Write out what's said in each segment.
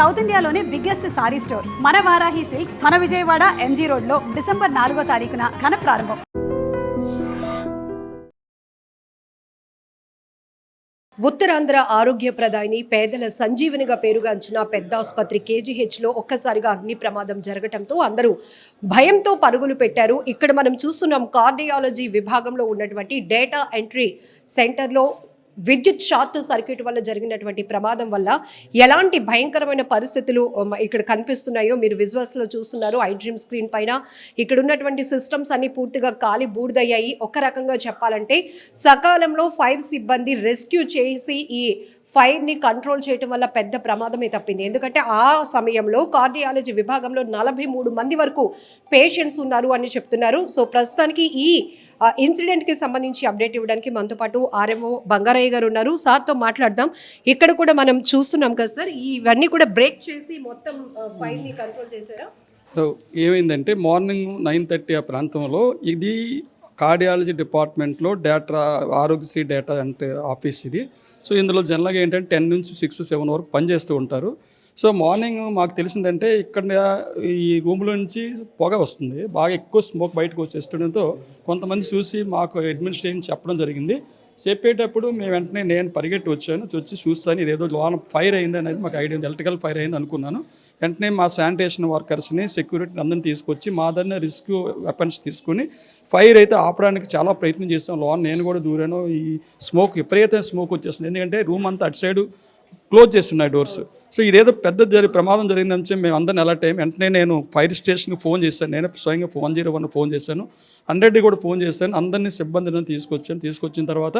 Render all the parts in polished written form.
South ఇండియాలోనే biggest sorry store మన Varahi silks మన విజయవాడ ఎంజీ రోడ్ లో డిసెంబర్ 4వ తారీఖున ఘన ప్రారంభం. ఉత్తరాంధ్ర ఆరోగ్య ప్రదాయిని పేదల సంజీవనిగా పేరుగాంచిన పెద్ద ఆసుపత్రి కేజీహెచ్లో ఒక్కసారిగా అగ్ని ప్రమాదం జరగడంతో అందరూ భయంతో పరుగులు పెట్టారు. ఇక్కడ మనం చూస్తున్నాం కార్డియాలజీ విభాగంలో ఉన్నటువంటి డేటా ఎంట్రీ సెంటర్లో విద్యుత్ షార్ట్ సర్క్యూట్ వల్ల జరిగినటువంటి ప్రమాదం వల్ల ఎలాంటి భయంకరమైన పరిస్థితులు ఇక్కడ కనిపిస్తున్నాయో మీరు విజువల్స్లో చూస్తున్నారు. ఐ డ్రీమ్ స్క్రీన్ పైన ఇక్కడ ఉన్నటువంటి సిస్టమ్స్ అన్ని పూర్తిగా కాలి బూడిదయ్యాయి. ఒక రకంగా చెప్పాలంటే సకాలంలో ఫైర్ సిబ్బంది రెస్క్యూ చేసి ఈ ఫైర్ని కంట్రోల్ చేయడం వల్ల పెద్ద ప్రమాదమే తప్పింది. ఎందుకంటే ఆ సమయంలో కార్డియాలజీ విభాగంలో 43 మంది వరకు పేషెంట్స్ ఉన్నారు అని చెప్తున్నారు. సో ప్రస్తుతానికి ఈ ఇన్సిడెంట్కి సంబంధించి అప్డేట్ ఇవ్వడానికి మనతో పాటు ఆర్ఎంఓ బంగారయ్య గారు ఉన్నారు. సార్తో మాట్లాడదాం. ఇక్కడ కూడా మనం చూస్తున్నాం కదా సార్, ఇవన్నీ కూడా బ్రేక్ చేసి మొత్తం ఫైర్ని కంట్రోల్ చేశారా? సో ఏమైందంటే మార్నింగ్ 9:30 ఆ ప్రాంతంలో ఇది కార్డియాలజీ డిపార్ట్మెంట్లో డేటా ఆరోగ్యశ్రీ డేటా అంటే ఆఫీస్ ఇది. సో ఇందులో జనరల్గా ఏంటంటే 10 నుంచి 6, 7 వరకు పనిచేస్తూ ఉంటారు. సో మార్నింగ్ మాకు తెలిసిందంటే ఇక్కడ ఈ రూమ్లో నుంచి పొగ వస్తుంది, బాగా ఎక్కువ స్మోక్ బయటకు వచ్చేస్తుండడంతో కొంతమంది చూసి మాకు అడ్మినిస్ట్రేషన్ చెప్పడం జరిగింది. చెప్పేటప్పుడు మేము వెంటనే నేను పరిగెట్టి వచ్చాను, వచ్చి చూస్తాను ఇదేదో లోన ఫైర్ అయింది అనేది మాకు ఐడియా ఉంది, ఎలక్ట్రికల్ ఫైర్ అయింది అనుకున్నాను. వెంటనే మా శానిటేషన్ వర్కర్స్ని సెక్యూరిటీని అందరిని తీసుకొచ్చి మా దగ్గర రెస్క్యూ వెపన్స్ తీసుకుని ఫైర్ అయితే ఆపడానికి చాలా ప్రయత్నం చేస్తాం. లోన నేను కూడా దూరాను. ఈ స్మోక్ విపరీతమైన స్మోక్ వచ్చేస్తుంది, ఎందుకంటే రూమ్ అంతా అటు సైడు క్లోజ్ చేస్తున్నాయి డోర్స్. సో ఇదేదో పెద్ద ప్రమాదం జరిగిందని మేము అందరిని అలర్ట్ అయ్యాం. వెంటనే నేను ఫైర్ స్టేషన్కి ఫోన్ చేశాను, నేను స్వయంగా 101 ఫోన్ చేశాను, 100 కూడా ఫోన్ చేశాను. అందరినీ సిబ్బందిని తీసుకొచ్చిన తర్వాత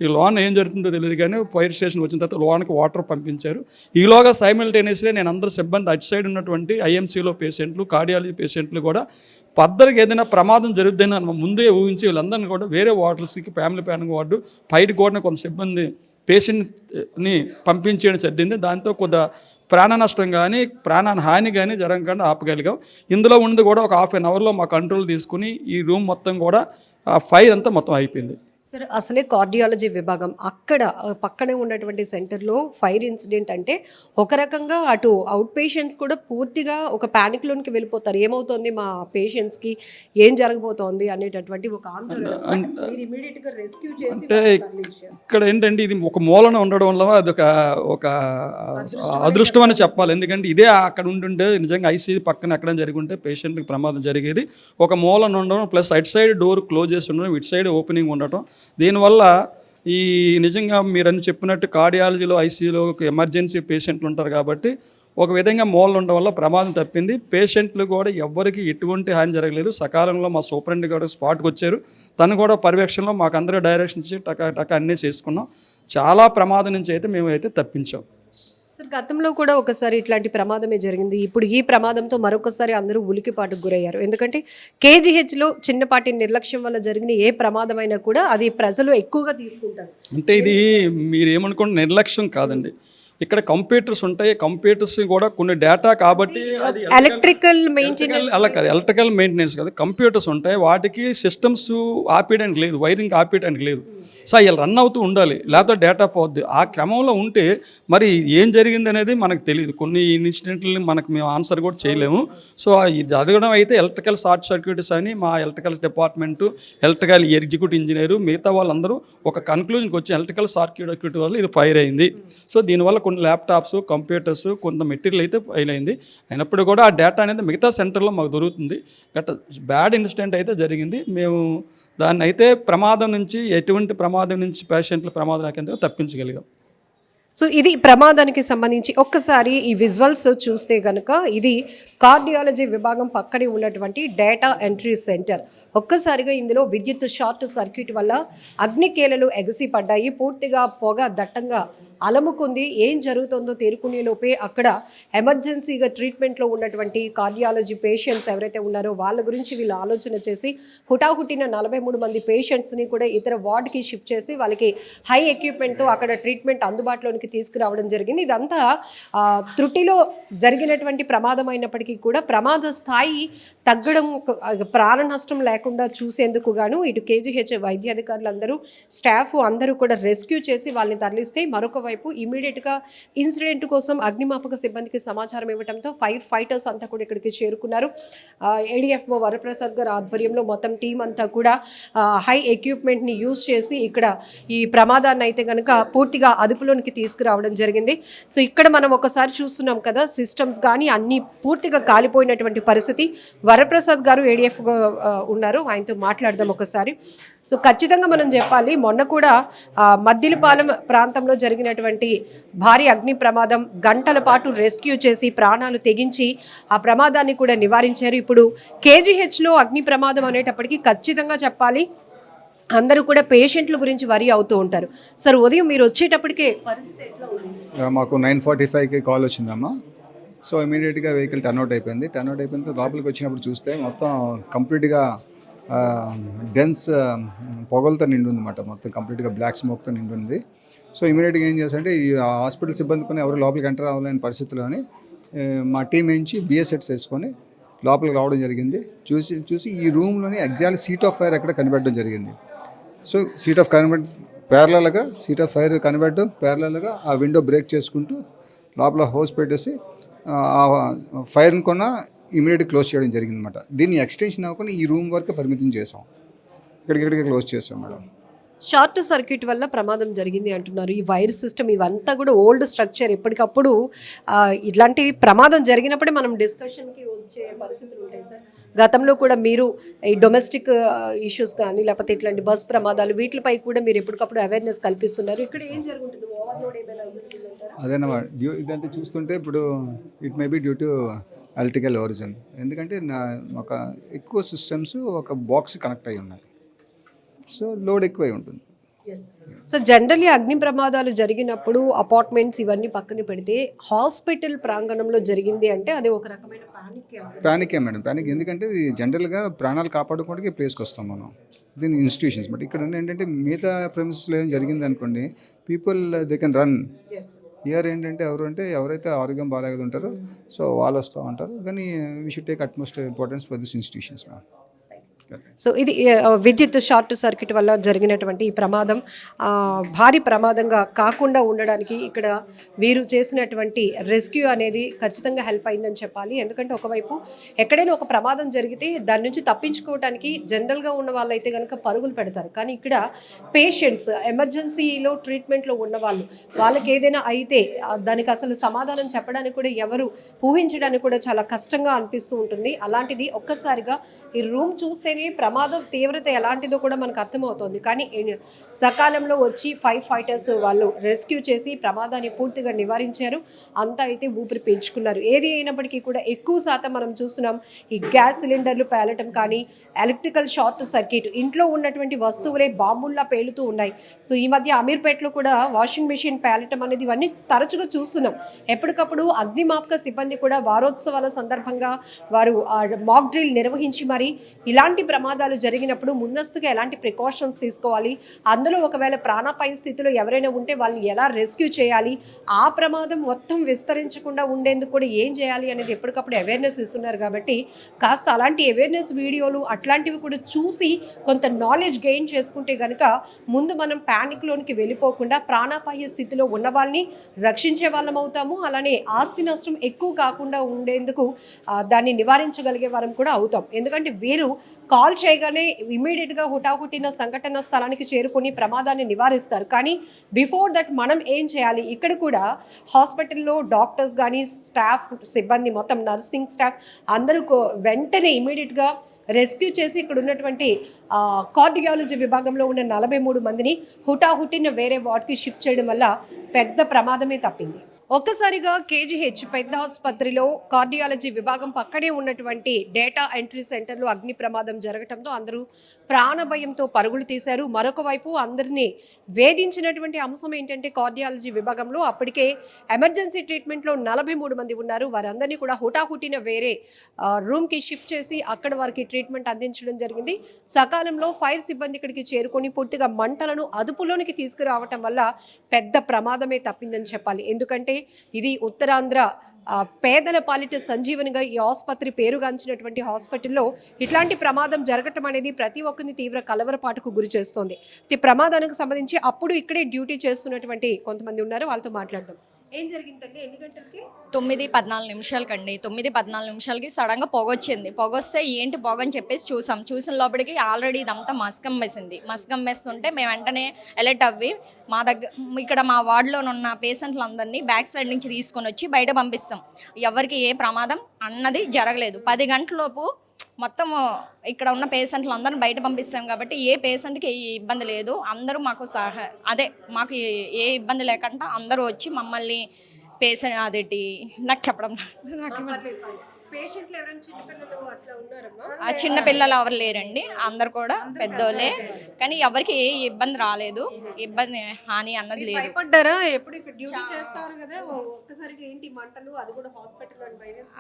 ఈ లోన్ ఏం జరుగుతుందో తెలియదు కానీ ఫైర్ స్టేషన్ వచ్చిన తర్వాత లోన్కి వాటర్ పంపించారు. ఈలోగా సైమల్టేనియస్గా నేను అందరు సిబ్బంది అటు సైడ్ ఉన్నటువంటి ఐఎంసీలో పేషెంట్లు, కార్డియాలజీ పేషెంట్లు కూడా పద్దరికి ఏదైనా ప్రమాదం జరుగుతుందని ముందే ఊహించి వీళ్ళందరినీ కూడా వేరే వార్డులకి ఫ్యామిలీ ప్లానింగ్ వార్డు బయట కూడా కొంత సిబ్బంది పేషెంట్ని పంపించేయడం జరిగింది. దాంతో కొద్ది ప్రాణ నష్టం కానీ ప్రాణహాని కానీ జరగకుండా ఆపగలిగాం. ఇందులో ఉన్నది కూడా ఒక హాఫ్ అన్ అవర్లో మా కంట్రోల్ తీసుకుని ఈ రూమ్ మొత్తం కూడా ఫైర్ అంతా మొత్తం అయిపోయింది. సార్ అసలే కార్డియాలజీ విభాగం అక్కడ పక్కనే ఉన్నటువంటి సెంటర్లో ఫైర్ ఇన్సిడెంట్ అంటే ఒక రకంగా అటు అవుట్ పేషెంట్స్ కూడా పూర్తిగా ఒక ప్యానిక్లోనికి వెళ్ళిపోతారు. ఏమవుతుంది మా పేషెంట్స్కి, ఏం జరగబోతోంది అనేటటువంటి ఒక ఇమీడియట్గా రెస్క్యూ చేసి అంటే ఇక్కడ ఏంటంటే ఇది ఒక మూలన ఉండడం వల్ల అది ఒక అదృష్టం అని చెప్పాలి. ఎందుకంటే ఇదే అక్కడ ఉంటుంటే నిజంగా ఐసీయూ పక్కన ఎక్కడ జరుగుంటే పేషెంట్కి ప్రమాదం జరిగేది. ఒక మూలన ఉండడం ప్లస్ అటు సైడ్ డోర్ క్లోజ్ చేసి ఉండడం, ఇటు సైడ్ ఓపెనింగ్ ఉండటం, దీనివల్ల ఈ నిజంగా మీరు అని చెప్పినట్టు కార్డియాలజీలో ఐసీయూలో ఎమర్జెన్సీ పేషెంట్లు ఉంటారు కాబట్టి ఒక విధంగా మూలలు ఉండడం వల్ల ప్రమాదం తప్పింది. పేషెంట్లు కూడా ఎవ్వరికి ఎటువంటి హాని జరగలేదు. సకాలంలో మా సూపరింటెండెంట్ కూడా స్పాట్కి వచ్చారు, తను కూడా పర్యవేక్షణలో మాకు అందరూ డైరెక్షన్ ఇచ్చి టక అన్నీ చేసుకున్నాం. చాలా ప్రమాదం నుంచి అయితే మేమైతే తప్పించాం. సార్ గతంలో కూడా ఒకసారి ఇట్లాంటి ప్రమాదమే జరిగింది. ఇప్పుడు ఈ ప్రమాదంతో మరొకసారి అందరూ ఉలికిపాటుకు గురయ్యారు. ఎందుకంటే కేజీహెచ్లో చిన్నపాటి నిర్లక్ష్యం వల్ల జరిగిన ఏ ప్రమాదమైనా కూడా అది ప్రజలు ఎక్కువగా తీసుకుంటారు. అంటే ఇది మీరు ఏమనుకోండి నిర్లక్ష్యం కాదండి, ఇక్కడ కంప్యూటర్స్ ఉంటాయి, కంప్యూటర్స్ కూడా కొన్ని డేటా కాబట్టి అది ఎలక్ట్రికల్ మెయింటెనెన్స్ అలా కాదు, ఎలక్ట్రికల్ మెయింటెనెన్స్ కాదు, కంప్యూటర్స్ ఉంటాయి, వాటికి సిస్టమ్స్ ఆపేయడానికి లేదు, వైరింగ్ ఆపేయడానికి లేదు. సో అవి రన్ అవుతూ ఉండాలి, లేకపోతే డేటా పోద్ది. ఆ క్రమంలో ఉంటే మరి ఏం జరిగింది అనేది మనకు తెలియదు. కొన్ని ఇన్సిడెంట్లని మేము ఆన్సర్ కూడా చేయలేము. సో ఇది జరగడం అయితే ఎలక్ట్రికల్ షార్ట్ సర్క్యూట్స్ అని మా electrical department, electrical executive engineer, మిగతా వాళ్ళందరూ ఒక కన్క్లూజన్కి వచ్చి ఎలక్ట్రికల్ సర్క్యూట్ వల్ల ఇది ఫైర్ అయింది. సో దీనివల్ల కొన్ని ల్యాప్టాప్స్, కంప్యూటర్స్, కొంత మెటీరియల్ అయితే ఫైల్ అయింది. అయినప్పుడు కూడా ఆ డేటా అనేది మిగతా సెంటర్లో మాకు దొరుకుతుంది. బ్యాడ్ ఇన్సిడెంట్ అయితే జరిగింది. మేము దాన్ని అయితే ఎటువంటి ప్రమాదం నుంచి పేషెంట్ల ప్రమాదం తప్పించగలిగాం. సో ఇది ప్రమాదానికి సంబంధించి ఒక్కసారి ఈ విజువల్స్ చూస్తే కనుక ఇది కార్డియాలజీ విభాగం పక్కనే ఉన్నటువంటి డేటా ఎంట్రీ సెంటర్. ఒక్కసారిగా ఇందులో విద్యుత్ షార్ట్ సర్క్యూట్ వల్ల అగ్నికేలలు ఎగసి పడ్డాయి. పూర్తిగా పొగ దట్టంగా అలముకుంది. ఏం జరుగుతుందో తేరుకునే లోపే అక్కడ ఎమర్జెన్సీగా ట్రీట్మెంట్లో ఉన్నటువంటి కార్డియాలజీ పేషెంట్స్ ఎవరైతే ఉన్నారో వాళ్ళ గురించి వీళ్ళు ఆలోచన చేసి హుటాహుటిన 43 మంది పేషెంట్స్ని కూడా ఇతర వార్డుకి షిఫ్ట్ చేసి వాళ్ళకి హై ఎక్విప్మెంట్తో అక్కడ ట్రీట్మెంట్ అందుబాటులోనికి తీసుకురావడం జరిగింది. ఇదంతా త్రుటిలో జరిగినటువంటి ప్రమాదం అయినప్పటికీ కూడా ప్రమాద స్థాయి తగ్గడం, ప్రాణ నష్టం లేకుండా చూసేందుకు గాను ఇటు కేజీహెచ్ వైద్యాధికారులు అందరూ, స్టాఫ్ అందరూ కూడా రెస్క్యూ చేసి వాళ్ళని తరలిస్తే, మరొక వైపు వైపు ఇమీడియట్గా ఇన్సిడెంట్ కోసం అగ్నిమాపక సిబ్బందికి సమాచారం ఇవ్వడంతో ఫైర్ ఫైటర్స్ అంతా కూడా ఇక్కడికి చేరుకున్నారు. ఏడీఎఫ్ఓ వరప్రసాద్ గారి ఆధ్వర్యంలో మొత్తం టీం అంతా కూడా హై ఎక్విప్మెంట్ని యూజ్ చేసి ఇక్కడ ఈ ప్రమాదాన్ని అయితే కనుక పూర్తిగా అదుపులోనికి తీసుకురావడం జరిగింది. సో ఇక్కడ మనం ఒకసారి చూస్తున్నాం కదా, సిస్టమ్స్ కానీ అన్ని పూర్తిగా కాలిపోయినటువంటి పరిస్థితి. వరప్రసాద్ గారు ఏడీఎఫ్ ఉన్నారు, ఆయనతో మాట్లాడదాం ఒకసారి. సో ఖచ్చితంగా మనం చెప్పాలి, మొన్న కూడా మద్దిలపాలెం ప్రాంతంలో జరిగినటువంటి భారీ అగ్ని ప్రమాదం, గంటల పాటు రెస్క్యూ చేసి ప్రాణాలు తెగించి ఆ ప్రమాదాన్ని కూడా నివారించారు. ఇప్పుడు కేజీహెచ్లో అగ్ని ప్రమాదం అనేటప్పటికీ ఖచ్చితంగా చెప్పాలి అందరూ కూడా పేషెంట్ల గురించి వరి అవుతూ ఉంటారు. సార్ ఉదయం మీరు వచ్చేటప్పటికే పరిస్థితి ఎట్లా ఉంది? మాకు 9:45కి కాల్ వచ్చిందమ్మా. సో ఇమీడియట్గా వెహికల్ టర్న్అవుట్ అయిపోయింది. టర్న్అవుట్ అయిపోయిన తర్వాత లోపలికి వచ్చినప్పుడు చూస్తే మొత్తం కంప్లీట్గా డెన్స్ పొగలతో నిండి ఉందన్నమాట. మొత్తం కంప్లీట్గా బ్లాక్ స్మోక్తో నిండి ఉంది. సో ఇమీడియట్గా ఏం చేస్తారంటే ఈ హాస్పిటల్ సిబ్బంది కొన్ని ఎవరు లోపలికి ఎంటర్ అవ్వలేని పరిస్థితుల్లోని మా టీం నుంచి బిఎస్ సెట్స్ వేసుకొని లోపలికి రావడం జరిగింది. చూసి ఈ రూమ్లోని ఎగ్జాక్ట్ సీట్ ఆఫ్ ఫైర్ ఎక్కడ కనిపెట్టడం జరిగింది. సో సీట్ ఆఫ్ ఫైర్ కనిపెట్టడం ప్యారలల్గా ఆ విండో బ్రేక్ చేసుకుంటూ లోపల హోస్ పెట్టేసి ఆ ఫైర్ని కొన్న ఇమీడియట్గా క్లోజ్ చేయడం జరిగింది అనమాట. దీన్ని ఎక్స్టెన్షన్ అవ్వకుండా ఈ రూమ్ వరకు పరిమితం చేసాం, ఇక్కడికి క్లోజ్ చేసాం మేడం. షార్ట్ సర్క్యూట్ వల్ల ప్రమాదం జరిగింది అంటున్నారు. ఈ వైర్ సిస్టమ్ ఇవంతా కూడా ఓల్డ్ స్ట్రక్చర్, ఎప్పటికప్పుడు ఇలాంటి ప్రమాదం జరిగినప్పుడే మనం డిస్కషన్కి వచ్చే పరిస్థితులు ఉంటాయి సార్. గతంలో కూడా మీరు ఈ డొమెస్టిక్ ఇష్యూస్ కానీ లేకపోతే ఇట్లాంటి బస్ ప్రమాదాలు వీటిపై కూడా మీరు ఎప్పటికప్పుడు అవేర్నెస్ కల్పిస్తున్నారు. ఇక్కడ ఏం జరుగుతుంది? ఓవర్లోడ్ ఏమైనా ఉంటుందంటారా? అదేనమ్మా, ఇదంటే చూస్తుంటే ఇప్పుడు it may be due to electrical origin. ఎందుకంటే ఒక ఎక్కువ సిస్టమ్స్ ఒక బాక్స్ కనెక్ట్ అయి ఉన్నాయి. సో లోడ్ ఎక్కువై ఉంటుంది. సో జనరల్లీ అగ్ని ప్రమాదాలు జరిగినప్పుడు అపార్ట్మెంట్స్ ఇవన్నీ పక్కన పెడితే హాస్పిటల్ ప్రాంగణంలో జరిగింది అంటే అది ఒక రకమైన ప్యానికే మేడం, ప్యానిక్. ఎందుకంటే జనరల్గా ప్రాణాలు కాపాడుకోవడానికి ప్లేస్కి వస్తాం మనం, దీని ఇన్స్టిట్యూషన్స్. బట్ ఇక్కడ ఏంటంటే మిగతా ప్రెమిసెస్లో ఏం జరిగింది అనుకోండి, people they can run. Year ఏంటంటే ఎవరైతే ఆరోగ్యం బాగాలేక ఉంటారో సో వాళ్ళు వస్తూ ఉంటారు. కానీ we should take utmost importance for this institutions ma'am. So ఇది విద్యుత్ షార్ట్ సర్క్యూట్ వల్ల జరిగినటువంటి ఈ ప్రమాదం భారీ ప్రమాదంగా కాకుండా ఉండడానికి ఇక్కడ వీరు చేసినటువంటి రెస్క్యూ అనేది ఖచ్చితంగా హెల్ప్ అయిందని చెప్పాలి. ఎందుకంటే ఒకవైపు ఎక్కడైనా ఒక ప్రమాదం జరిగితే దాని నుంచి తప్పించుకోవడానికి జనరల్గా ఉన్న వాళ్ళైతే కనుక పరుగులు పెడతారు. కానీ ఇక్కడ పేషెంట్స్, ఎమర్జెన్సీలో ట్రీట్మెంట్లో ఉన్న వాళ్ళకి ఏదైనా అయితే దానికి అసలు సమాధానం చెప్పడానికి కూడా ఎవరు ఊహించడానికి కూడా చాలా కష్టంగా అనిపిస్తూ ఉంటుంది. అలాంటిది ఒక్కసారిగా ఈ రూమ్ చూస్తే ప్రమాదం తీవ్రత ఎలాంటిదో కూడా మనకు అర్థమవుతుంది. కానీ సకాలంలో వచ్చి ఫైర్ ఫైటర్స్ వాళ్ళు రెస్క్యూ చేసి ప్రమాదాన్ని పూర్తిగా నివారించారు. అంతా అయితే ఊపిరి పీల్చుకున్నారు. ఏది అయినప్పటికీ కూడా ఎక్కువ శాతం మనం చూస్తున్నాం ఈ గ్యాస్ సిలిండర్లు పేలటం కానీ, ఎలక్ట్రికల్ షార్ట్ సర్క్యూట్, ఇంట్లో ఉన్నటువంటి వస్తువులే బాంబుల్లా పేలుతూ ఉన్నాయి. సో ఈ మధ్య అమీర్పేటలో కూడా వాషింగ్ మెషిన్ పేలటం అనేది ఇవన్నీ తరచుగా చూస్తున్నాం. ఎప్పటికప్పుడు అగ్నిమాపక సిబ్బంది కూడా వారోత్సవాల సందర్భంగా వారు మాక్ డ్రిల్ నిర్వహించి మరి ఇలాంటి ప్రమాదాలు జరిగినప్పుడు ముందస్తుగా ఎలాంటి ప్రికాషన్స్ తీసుకోవాలి, అందులో ఒకవేళ ప్రాణాపాయ స్థితిలో ఎవరైనా ఉంటే వాళ్ళని ఎలా రెస్క్యూ చేయాలి, ఆ ప్రమాదం మొత్తం విస్తరించకుండా ఉండేందుకు కూడా ఏం చేయాలి అనేది ఎప్పటికప్పుడు అవేర్నెస్ ఇస్తున్నారు. కాబట్టి కాస్త అలాంటి అవేర్నెస్ వీడియోలు అట్లాంటివి కూడా చూసి కొంత నాలెడ్జ్ గెయిన్ చేసుకుంటే కనుక ముందు మనం ప్యానిక్లోనికి వెళ్ళిపోకుండా ప్రాణాపాయ స్థితిలో ఉన్న వాళ్ళని రక్షించే వాళ్ళం అవుతాము. అలానే ఆస్తి నష్టం ఎక్కువ కాకుండా ఉండేందుకు దాన్ని నివారించగలిగే వారం కూడా అవుతాం. ఎందుకంటే వీరు కాల్ చేయగానే ఇమీడియట్గా హుటాహుటిన సంఘటన స్థలానికి చేరుకొని ప్రమాదాన్ని నివారిస్తారు. కానీ బిఫోర్ దట్ మనం ఏం చేయాలి? ఇక్కడ కూడా హాస్పిటల్లో డాక్టర్స్ కానీ, స్టాఫ్ సిబ్బంది, మొత్తం నర్సింగ్ స్టాఫ్ అందరూ వెంటనే ఇమీడియట్గా రెస్క్యూ చేసి ఇక్కడ ఉన్నటువంటి కార్డియాలజీ విభాగంలో ఉన్న 43 మందిని హుటాహుటిన వేరే వార్డ్కి షిఫ్ట్ చేయడం వల్ల పెద్ద ప్రమాదమే తప్పింది. ఒక్కసారిగా కేజీహెచ్ పెద్ద ఆసుపత్రిలో కార్డియాలజీ విభాగం పక్కనే ఉన్నటువంటి డేటా ఎంట్రీ సెంటర్లో అగ్ని ప్రమాదం జరగడంతో అందరూ ప్రాణభయంతో పరుగులు తీశారు. మరొక వైపు అందరినీ వేధించినటువంటి అంశం ఏంటంటే కార్డియాలజీ విభాగంలో అప్పటికే ఎమర్జెన్సీ ట్రీట్మెంట్లో 43 మంది ఉన్నారు. వారందరినీ కూడా హుటాహుటిన వేరే రూమ్కి షిఫ్ట్ చేసి అక్కడ వారికి ట్రీట్మెంట్ అందించడం జరిగింది. సకాలంలో ఫైర్ సిబ్బంది ఇక్కడికి చేరుకొని పూర్తిగా మంటలను అదుపులోనికి తీసుకురావటం వల్ల పెద్ద ప్రమాదమే తప్పిందని చెప్పాలి. ఎందుకంటే ఇది ఉత్తరాంధ్ర పేదల పాలిట సంజీవనిగా ఈ ఆసుపత్రి పేరుగాంచినటువంటి హాస్పిటల్లో ఇట్లాంటి ప్రమాదం జరగటం అనేది ప్రతి ఒక్కరిని తీవ్ర కలవరపాటుకు గురి చేస్తోంది. ఈ ప్రమాదానికి సంబంధించి అప్పుడు ఇక్కడే డ్యూటీ చేస్తున్నటువంటి కొంతమంది ఉన్నారు, వాళ్ళతో మాట్లాడదాం. ఏం జరిగిందండి? ఎన్ని గంటలకి? 9:14 నిమిషాలకండి. 9:14 నిమిషాలకి సడన్గా పొగొచ్చింది. పొగొస్తే ఏంటి పొగ అని చెప్పేసి చూసిన లోపలికి ఆల్రెడీ ఇదంతా మస్కమ్మేసింది. మస్కమ్మేస్తుంటే మేము వెంటనే అలర్ట్ అవ్వి ఇక్కడ మా వార్డులో ఉన్న పేషెంట్లందరినీ బ్యాక్ సైడ్ నుంచి తీసుకొని వచ్చి బయట పంపిస్తాం. ఎవరికి ఏ ప్రమాదం అన్నది జరగలేదు. 10 గంటలలోపు మొత్తం ఇక్కడ ఉన్న పేషెంట్లు అందరిని బయట పంపిస్తాం కాబట్టి ఏ పేషెంట్కి ఏ ఇబ్బంది లేదు. అందరూ మాకు మాకు ఏ ఇబ్బంది లేకుండా అందరూ వచ్చి మమ్మల్ని పేషెంట్ అదేంటి నాకు చెప్పడం పేషెంట్లు ఎవరైనా చిన్నపిల్లలు అట్లా ఉన్నారమ్మా? ఆ చిన్న పిల్లలు ఎవరు లేరండి, అందరు కూడా పెద్దోళ్ళే. కానీ ఎవరికి ఏ ఇబ్బంది రాలేదు, ఇబ్బంది హాని అన్నది లేదు. భయపడ్డారా? ఎప్పుడు ఇక్కడ డ్యూటీ చేస్తారు కదా, ఒక్కసారిగా ఏంటి మంటలు, అది కూడా హాస్పిటల్లో?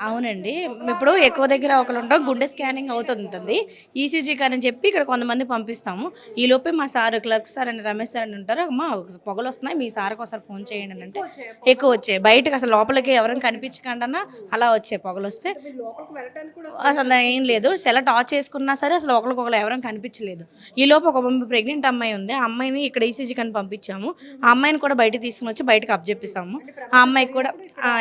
అవునండి, ఇప్పుడు ఎక్కువ దగ్గర ఒకరు ఉంటాం, గుండె స్కానింగ్ అవుతుంటుంది, ఈసీజీ అని చెప్పి ఇక్కడ కొంతమంది పంపిస్తాము. ఈ లోపే మా సార్ క్లర్క్ సార్ అని రమేష్ సార్ అని ఉంటారు, అమ్మా పొగలు వస్తున్నాయి మీ సార్కి ఒకసారి ఫోన్ చేయండి అని అంటే ఎక్కువ వచ్చాయి. బయటకు అసలు లోపలికి ఎవరైనా కనిపించకుండా అలా వచ్చాయి పొగలు వస్తే. అసలు ఏం లేదు, సెలెక్ట్ ఆఫ్ చేసుకున్నా సరే అసలు ఒకరికొకరు ఎవరైనా కనిపించలేదు. ఈ లోపు ఒక ప్రెగ్నెంట్ అమ్మాయి ఉంది, ఆ అమ్మాయిని ఇక్కడ ఈసీజీ కని పంపించాము. ఆ అమ్మాయిని కూడా బయట తీసుకుని వచ్చి బయటకు అప్పచెప్పేసాము. ఆ అమ్మాయికి కూడా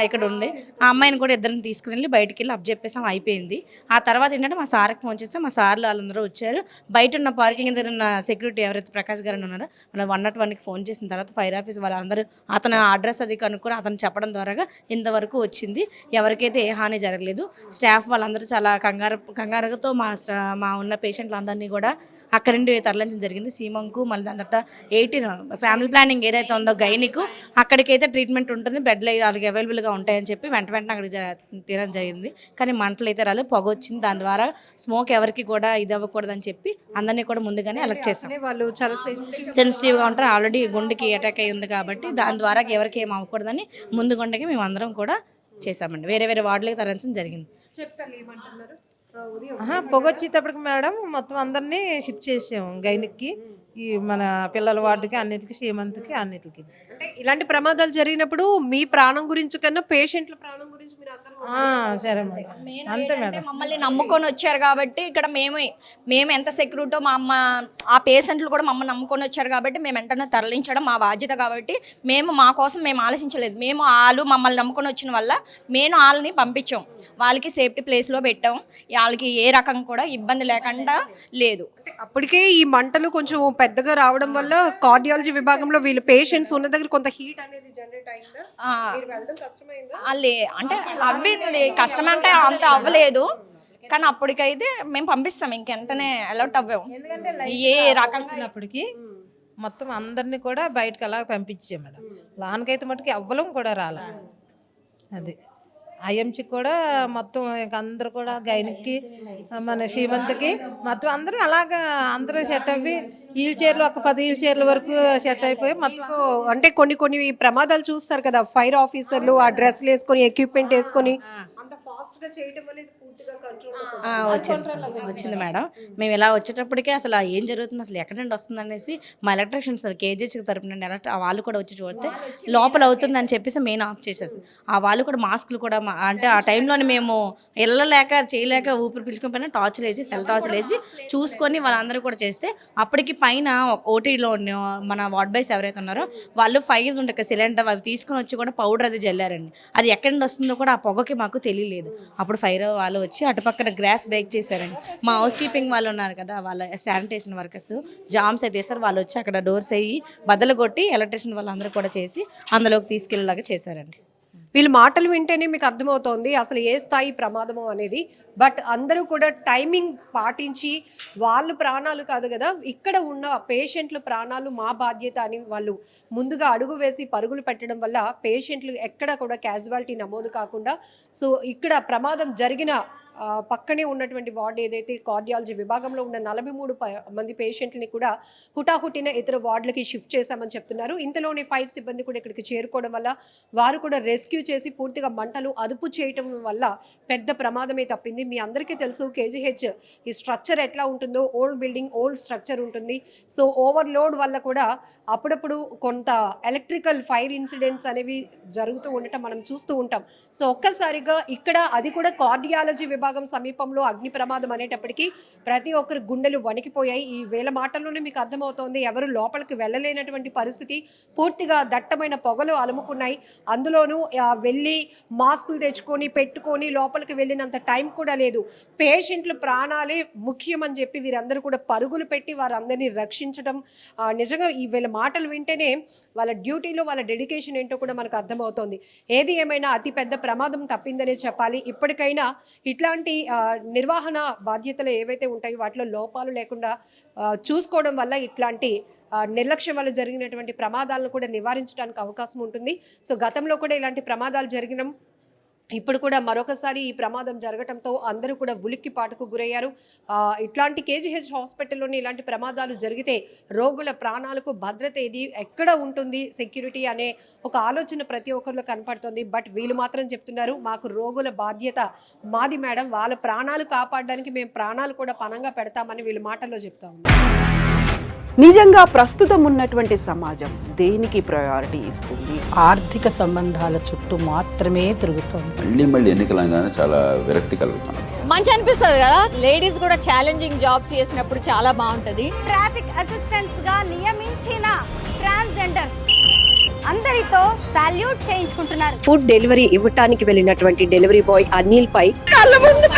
ఇక్కడ ఉంది, ఆ అమ్మాయిని కూడా ఇద్దరిని తీసుకుని వెళ్ళి బయటికి వెళ్ళి అప్పచెప్పేసాము. అయిపోయింది. ఆ తర్వాత ఏంటంటే మా సార్కి ఫోన్ చేస్తే మా సార్లు వాళ్ళందరూ వచ్చారు. బయట ఉన్న పార్కింగ్ దగ్గర ఉన్న సెక్యూరిటీ ఎవరైతే ప్రకాష్ గారు ఉన్నారో వాళ్ళు 101కి ఫోన్ చేసిన తర్వాత ఫైర్ ఆఫీస్ వాళ్ళందరూ అతను అడ్రస్ అది కనుక్కొని అతను చెప్పడం ద్వారా ఇంతవరకు వచ్చింది. ఎవరికైతే ఏ హాని జరగలేదు. స్టాఫ్ వాళ్ళందరూ చాలా కంగారుతో మా ఉన్న పేషెంట్లు అందరినీ కూడా అక్కడి నుండి తరలించడం జరిగింది. సీమంకు మళ్ళీ దాని తర్వాత 18 ఫ్యామిలీ ప్లానింగ్ ఏదైతే ఉందో గైనికు అక్కడికైతే ట్రీట్మెంట్ ఉంటుంది, బెడ్లు వాళ్ళకి అవైలబుల్గా ఉంటాయని చెప్పి వెంటనే అక్కడికి తీరడం జరిగింది. కానీ మంటలు అయితే రాలేదు, పొగ వచ్చింది. దాని ద్వారా స్మోక్ ఎవరికి కూడా ఇది అవ్వకూడదని చెప్పి అందరినీ కూడా ముందుగానే అలర్ట్ చేస్తాం. వాళ్ళు చాలా సెన్సిటివ్గా ఉంటారు, ఆల్రెడీ గుండెకి అటాక్ అయి ఉంది కాబట్టి దాని ద్వారా ఎవరికి ఏం అవ్వకూడదని ముందు గుండెకి మేము అందరం కూడా చేసామండి. వేరే వేరే వార్డులకి తరలించడం జరిగింది. పొగొచ్చేటప్పటికి మేడం మొత్తం అందరినీ షిఫ్ట్ చేసాము గైనిక్కి, ఈ మన పిల్లల వార్డుకి, అన్నిటికీ, సీమంత్కి, అన్నిటికి. అంటే ఇలాంటి ప్రమాదాలు జరిగినప్పుడు మీ ప్రాణం గురించి కన్నా పేషెంట్ల ప్రాణం గురించి మీరు అందరూ సరే మేడం, అంతే మేడం. మమ్మల్ని నమ్ముకొని వచ్చారు కాబట్టి ఇక్కడ మేము ఎంత సెక్యూరిటో ఆ పేషెంట్లు కూడా మమ్మల్ని నమ్ముకొని వచ్చారు కాబట్టి మేము వెంటనే తరలించడం మా బాధ్యత. కాబట్టి మా కోసం మేము ఆలోచించలేదు. వాళ్ళు మమ్మల్ని నమ్ముకొని వచ్చిన వల్ల మేము వాళ్ళని పంపించాం, వాళ్ళకి సేఫ్టీ ప్లేస్లో పెట్టాం. వాళ్ళకి ఏ రకం కూడా ఇబ్బంది లేకుండా లేదు. అప్పటికే ఈ మంటలు కొంచెం పెద్దగా రావడం వల్ల కార్డియాలజీ విభాగంలో వీళ్ళు పేషెంట్స్ ఉన్న దగ్గర కొంత హీట్ అనేది జనరేట్ అయిందా? అంటే అవ్వింది, కష్టం అంటే అంత అవ్వలేదు. కానీ అప్పటికైతే మేము పంపిస్తాం, ఇంకెంటనే అలర్ట్ అవ్వాము. ఏ రకమైనప్పటికీ మొత్తం అందరినీ కూడా బయటకు అలా పంపించాం మేడం. లాన్కైతే మటుకు ఎవ్వలం కూడా రాలే. అది ఐఎంసీకి కూడా మొత్తం ఇంక అందరూ కూడా గైనిక్కి, మన శ్రీమంత్కి మొత్తం అందరూ అలాగా అందరూ సెట్ అయ్యి వీల్ చైర్లు ఒక 10 వీల్ చైర్ల వరకు సెట్ అయిపోయి మొత్తం. అంటే కొన్ని ప్రమాదాలు చూస్తారు కదా, ఫైర్ ఆఫీసర్లు ఆ డ్రెస్లు వేసుకొని ఎక్విప్మెంట్ వేసుకొని వచ్చింది మేడం. మేము ఇలా వచ్చేటప్పటికే అసలు ఏం జరుగుతుంది, అసలు ఎక్కడి నుండి వస్తుంది అనేసి మా ఎలక్ట్రిషియన్ సార్ కేజీహెచ్ తరపు నుండి వాళ్ళు కూడా వచ్చి చూస్తే లోపల అవుతుంది అని చెప్పేసి మెయిన్ ఆఫ్ చేసేసి వాళ్ళు కూడా మాస్కులు కూడా అంటే ఆ టైంలోనే మేము వెళ్ళలేక చేయలేక ఊపిరి పిలుచుకుని టార్చ్లు వేసి సెల్ టార్చ్లు వేసి చూసుకొని వాళ్ళందరూ కూడా చేస్తే అప్పటికి పైన ఓటీలో మన వార్డ్ బాయ్స్ ఎవరైతే ఉన్నారో వాళ్ళు ఫైర్ ఉండే సిలిండర్ అవి తీసుకొని వచ్చి కూడా పౌడర్ అది జల్లారండి. అది ఎక్కడి నుండి వస్తుందో కూడా ఆ పొగకి మాకు తెలియలేదు. అప్పుడు ఫైర్ వాళ్ళు వచ్చి అటుపక్కన గ్రాస్ బ్రేక్ చేశారండి. మా హౌస్ కీపింగ్ వాళ్ళు ఉన్నారు కదా, వాళ్ళ శానిటేషన్ వర్కర్స్ జామ్స్ అయితే వేస్తారు, వాళ్ళు వచ్చి అక్కడ డోర్స్ అయ్యి బద్దలు కొట్టి ఎలక్ట్రిషియన్ వాళ్ళందరూ కూడా చేసి అందులోకి తీసుకెళ్ళేలాగా చేశారండి. వీళ్ళ మాటలు వింటేనే మీకు అర్థమవుతోంది అసలు ఏ స్థాయి ప్రమాదమో అనేది. బట్ అందరూ కూడా టైమింగ్ పాటించి వాళ్ళు ప్రాణాలు కాదు కదా, ఇక్కడ ఉన్న పేషెంట్ల ప్రాణాలు మా బాధ్యత అని వాళ్ళు ముందుగా అడుగు వేసి పరుగులు పెట్టడం వల్ల పేషెంట్లు ఎక్కడ కూడా క్యాజువాలిటీ నమోదు కాకుండా, సో ఇక్కడ ప్రమాదం జరిగిన పక్కనే ఉన్నటువంటి వార్డు ఏదైతే కార్డియాలజీ విభాగంలో ఉన్న 43 మంది పేషెంట్ని కూడా హుటాహుటిన ఇతర వార్డులకి షిఫ్ట్ చేశామని చెప్తున్నారు. ఇంతలోనే ఫైర్ సిబ్బంది కూడా ఇక్కడికి చేరుకోవడం వల్ల వారు కూడా రెస్క్యూ చేసి పూర్తిగా మంటలు అదుపు చేయటం వల్ల పెద్ద ప్రమాదమే తప్పింది. మీ అందరికీ తెలుసు కేజీహెచ్ ఈ స్ట్రక్చర్ ఎట్లా ఉంటుందో, ఓల్డ్ బిల్డింగ్ ఓల్డ్ స్ట్రక్చర్ ఉంటుంది. సో ఓవర్లోడ్ వల్ల కూడా అప్పుడప్పుడు కొంత ఎలక్ట్రికల్ ఫైర్ ఇన్సిడెంట్స్ అనేవి జరుగుతూ ఉండటం మనం చూస్తూ ఉంటాం. సో ఒక్కసారిగా ఇక్కడ అది కూడా కార్డియాలజీ విభాగం సమీపంలో అగ్ని ప్రమాదం అనేటప్పటికీ ప్రతి ఒక్కరి గుండెలు వణికిపోయాయి. ఈ వేల మాటల్లోనే మీకు అర్థమవుతోంది ఎవరు లోపలికి వెళ్ళలేనటువంటి పరిస్థితి. పూర్తిగా దట్టమైన పొగలు అలుముకున్నాయి. అందులోనూ వెళ్ళి మాస్కులు తెచ్చుకొని పెట్టుకొని లోపలికి వెళ్ళినంత టైం కూడా లేదు. పేషెంట్ల ప్రాణాలే ముఖ్యమని చెప్పి వీరందరూ కూడా పరుగులు పెట్టి వారందరినీ రక్షించడం నిజంగా ఈ వీళ్ళ మాటలు వింటేనే వాళ్ళ డ్యూటీలో వాళ్ళ డెడికేషన్ ఏంటో కూడా మనకు అర్థమవుతోంది. ఏది ఏమైనా అతి పెద్ద ప్రమాదం తప్పిందనే చెప్పాలి. ఇప్పటికైనా ఇట్లాంటి నిర్వహణ బాధ్యతలు ఏవైతే ఉంటాయో వాటిలో లోపాలు లేకుండా చూసుకోవడం వల్ల ఇట్లాంటి నిర్లక్ష్యం వల్ల జరిగినటువంటి ప్రమాదాలను కూడా నివారించడానికి అవకాశం ఉంటుంది. సో గతంలో కూడా ఇలాంటి ప్రమాదాలు జరిగిన ఇప్పుడు కూడా మరొకసారి ఈ ప్రమాదం జరగడంతో అందరూ కూడా ఉలిక్కిపాటుకు గురయ్యారు. ఇట్లాంటి కేజీహెచ్ హాస్పిటల్లోని ఇలాంటి ప్రమాదాలు జరిగితే రోగుల ప్రాణాలకు భద్రత ఏది ఎక్కడ ఉంటుంది, సెక్యూరిటీ అనే ఒక ఆలోచన ప్రతి ఒక్కరిలో కనపడుతుంది. బట్ వీళ్ళు మాత్రం చెప్తున్నారు మాకు రోగుల బాధ్యత మాది మేడం, వాళ్ళ ప్రాణాలు కాపాడడానికి మేము ప్రాణాలు కూడా పణంగా పెడతామని వీళ్ళ మాటల్లో చెప్తా ఉన్నారు. నిజంగా ప్రస్తుతం ఉన్నటువంటి సమాజం దేనికి ప్రయారిటీ ఇస్తుంది? ఆర్థిక సంబంధాల చుట్టూ మాత్రమే తిరుగుతుంది. మళ్ళీ ఎన్నికలంగానే చాలా విరక్తి కలుగుతాం. మంచి అనిపిస్తుంది కదా, లేడీస్ కూడా ఛాలెంజింగ్ జాబ్స్ చేసినప్పుడు చాలా బాగుంటది. ట్రాఫిక్ అసిస్టెంట్స్ గా నియమించిన ట్రాన్స్జెండర్స్ అందరితో సాల్యూట్ చేయించుకుంటున్నారు. ఫుడ్ డెలివరీ ఇవ్వటానికి వెళ్ళినటువంటి డెలివరీ బాయ్ అనిల్ పై కళ్ళ ముందు